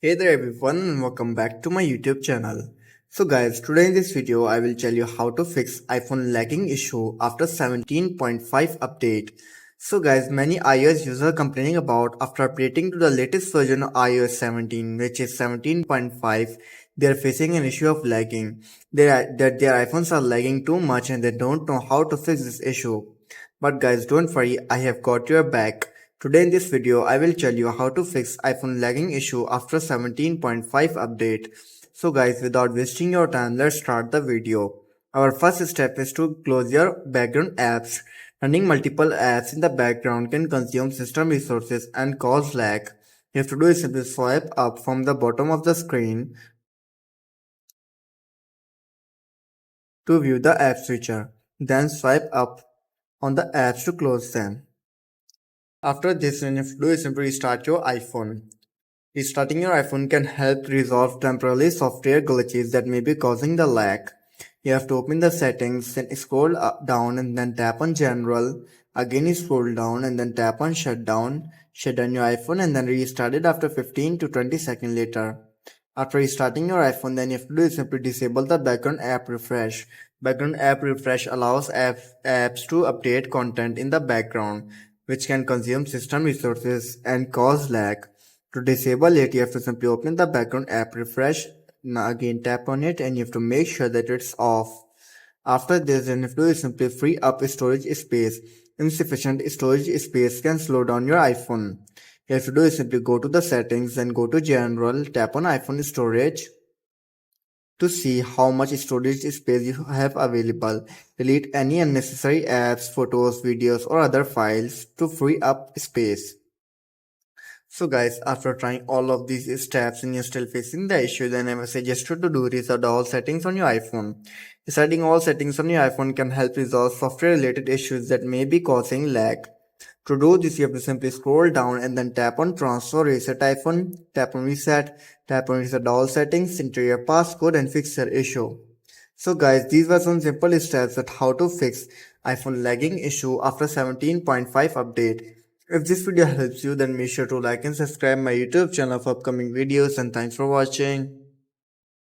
Hey there everyone and welcome back to my YouTube channel. So guys, today in this video I will tell you how to fix iPhone lagging issue after 17.5 update. So guys, many iOS users are complaining about after updating to the latest version of iOS 17, which is 17.5, they are facing an issue of lagging. That their iPhones are lagging too much and they don't know how to fix this issue. But guys, don't worry, I have got your back. Today in this video, I will tell you how to fix iPhone lagging issue after 17.5 update. So guys, without wasting your time, let's start the video. Our first step is to close your background apps. Running multiple apps in the background can consume system resources and cause lag. You have to do is simply swipe up from the bottom of the screen to view the app switcher. Then swipe up on the apps to close them. After this, you have to do is simply restart your iPhone. Restarting your iPhone can help resolve temporary software glitches that may be causing the lag. You have to open the settings, then scroll down and then tap on general. Again you scroll down and then tap on shutdown. Shut down your iPhone and then restart it after 15 to 20 seconds later. After restarting your iPhone, then you have to do is simply disable the background app refresh. Background app refresh allows apps to update content in the background, which can consume system resources and cause lag. To disable it, you have to simply open the background app refresh. Now again tap on it and you have to make sure that it's off. After this, then you have to do is simply free up storage space. Insufficient storage space can slow down your iPhone. You have to do is simply go to the settings, then go to general, tap on iPhone storage to see how much storage space you have available. Delete any unnecessary apps, photos, videos or other files to free up space. So guys, after trying all of these steps and you're still facing the issue, then I would suggest you to do reset all settings on your iPhone. Resetting all settings on your iPhone can help resolve software related issues that may be causing lag. To do this, you have to simply scroll down and then tap on transfer reset iPhone, tap on reset all settings, enter your passcode and fix your issue. So guys, these were some simple steps at how to fix iPhone lagging issue after 17.5 update. If this video helps you, then make sure to like and subscribe my YouTube channel for upcoming videos, and thanks for watching.